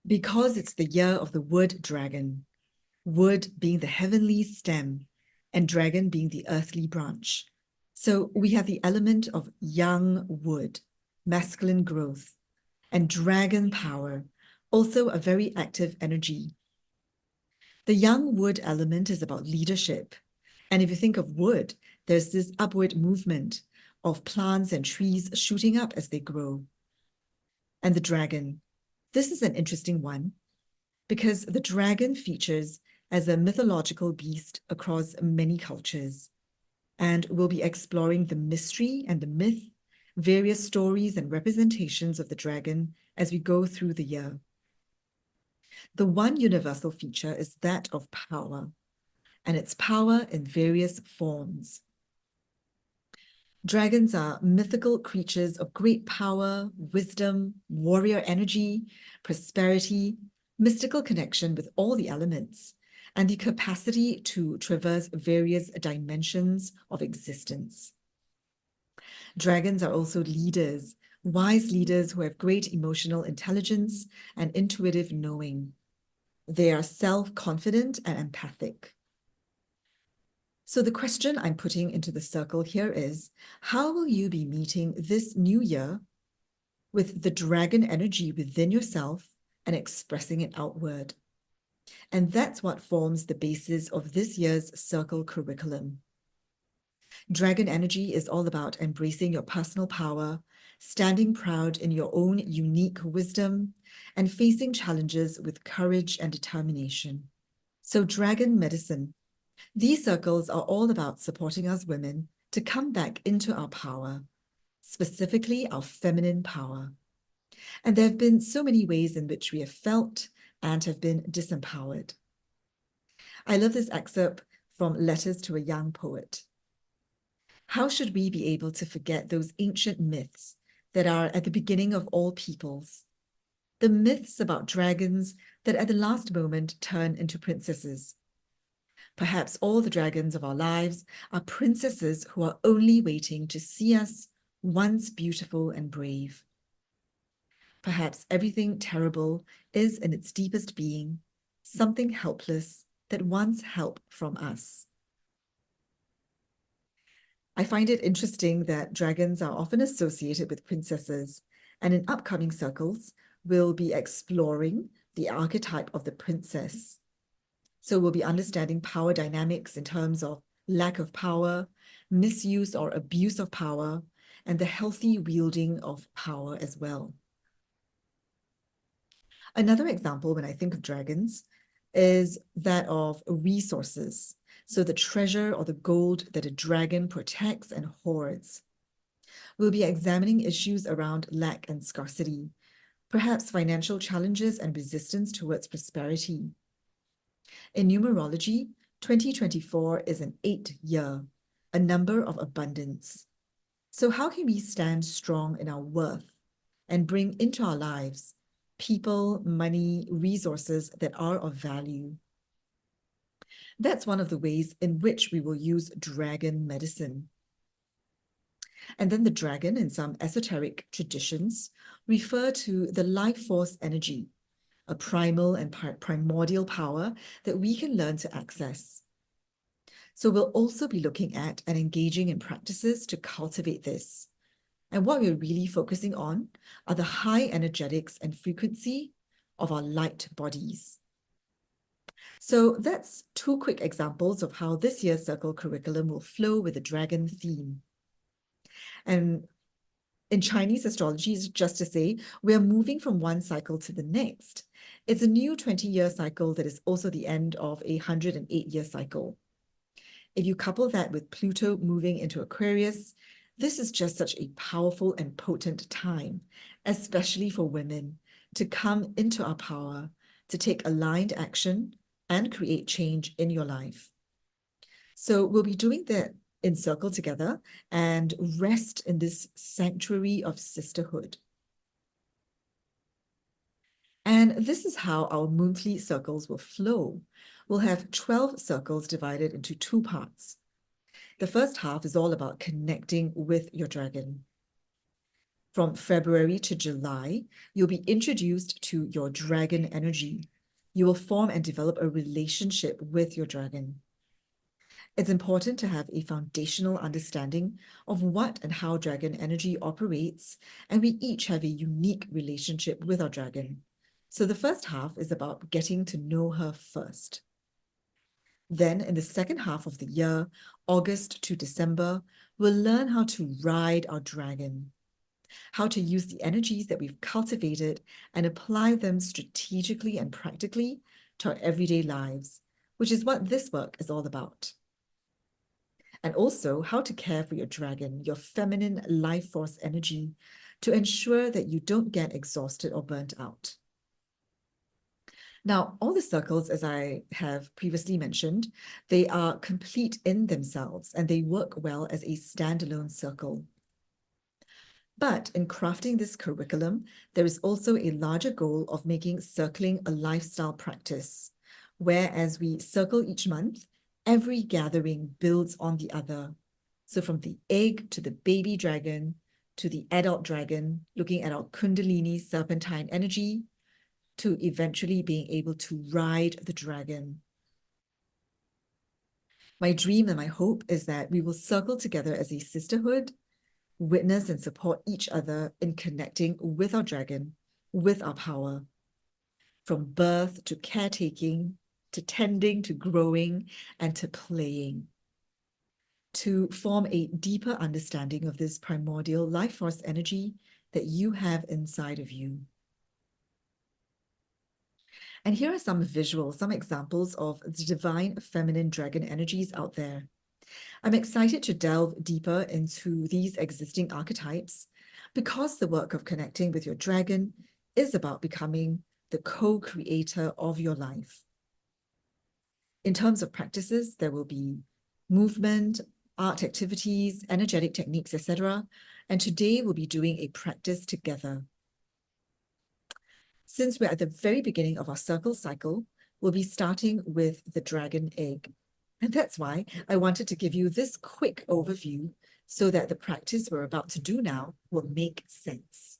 because it's the year of the wood dragon, wood being the heavenly stem and dragon being the earthly branch. So we have the element of young wood, masculine growth, and dragon power, also a very active energy. The young wood element is about leadership. And if you think of wood, there's this upward movement of plants and trees shooting up as they grow. And the dragon. This is an interesting one because the dragon features as a mythological beast across many cultures. And we'll be exploring the mystery and the myth, various stories and representations of the dragon as we go through the year. The one universal feature is that of power, and it's power in various forms. Dragons are mythical creatures of great power, wisdom, warrior energy, prosperity, mystical connection with all the elements, and the capacity to traverse various dimensions of existence. Dragons are also leaders, wise leaders who have great emotional intelligence and intuitive knowing. They are self-confident and empathic. So the question I'm putting into the circle here is, how will you be meeting this new year with the dragon energy within yourself and expressing it outward? And that's what forms the basis of this year's circle curriculum. Dragon energy is all about embracing your personal power, standing proud in your own unique wisdom, and facing challenges with courage and determination. So dragon medicine. These circles are all about supporting us women to come back into our power, specifically our feminine power. And there have been so many ways in which we have felt and have been disempowered. I love this excerpt from Letters to a Young Poet. How should we be able to forget those ancient myths that are at the beginning of all peoples? The myths about dragons that at the last moment turn into princesses. Perhaps all the dragons of our lives are princesses who are only waiting to see us once beautiful and brave. Perhaps everything terrible is in its deepest being, something helpless that wants help from us. I find it interesting that dragons are often associated with princesses, and in upcoming circles, we'll be exploring the archetype of the princess. So we'll be understanding power dynamics in terms of lack of power, misuse or abuse of power, and the healthy wielding of power as well. Another example when I think of dragons is that of resources. So the treasure or the gold that a dragon protects and hoards. We'll be examining issues around lack and scarcity, perhaps financial challenges and resistance towards prosperity. In numerology, 2024 is an 8-year, a number of abundance. So how can we stand strong in our worth and bring into our lives people, money, resources that are of value? That's one of the ways in which we will use dragon medicine. And then the dragon, in some esoteric traditions, refer to the life force energy, a primal and primordial power that we can learn to access. So we'll also be looking at and engaging in practices to cultivate this. And what we're really focusing on are the high energetics and frequency of our light bodies. So that's 2 quick examples of how this year's circle curriculum will flow with the dragon theme. And in Chinese astrology, just to say, we're moving from one cycle to the next. It's a new 20-year cycle that is also the end of a 108-year cycle. If you couple that with Pluto moving into Aquarius, this is just such a powerful and potent time, especially for women, to come into our power, to take aligned action and create change in your life. So we'll be doing that in circle together and rest in this sanctuary of sisterhood. And this is how our monthly circles will flow. We'll have 12 circles divided into 2 parts. The first half is all about connecting with your dragon. From February to July, you'll be introduced to your dragon energy. You will form and develop a relationship with your dragon. It's important to have a foundational understanding of what and how dragon energy operates, and we each have a unique relationship with our dragon. So the first half is about getting to know her first. Then in the second half of the year, August to December, we'll learn how to ride our dragon, how to use the energies that we've cultivated and apply them strategically and practically to our everyday lives, which is what this work is all about. And also how to care for your dragon, your feminine life force energy, to ensure that you don't get exhausted or burnt out. Now, all the circles, as I have previously mentioned, they are complete in themselves and they work well as a standalone circle. But in crafting this curriculum, there is also a larger goal of making circling a lifestyle practice, where as we circle each month, every gathering builds on the other. So from the egg to the baby dragon, to the adult dragon, looking at our Kundalini serpentine energy, to eventually being able to ride the dragon. My dream and my hope is that we will circle together as a sisterhood, witness and support each other in connecting with our dragon, with our power. From birth to caretaking, to tending, to growing, and to playing. To form a deeper understanding of this primordial life force energy that you have inside of you. And here are some visuals, some examples of the divine feminine dragon energies out there. I'm excited to delve deeper into these existing archetypes because the work of connecting with your dragon is about becoming the co-creator of your life. In terms of practices, there will be movement, art activities, energetic techniques, etc. And today we'll be doing a practice together. Since we're at the very beginning of our circle cycle, we'll be starting with the dragon egg. And that's why I wanted to give you this quick overview so that the practice we're about to do now will make sense.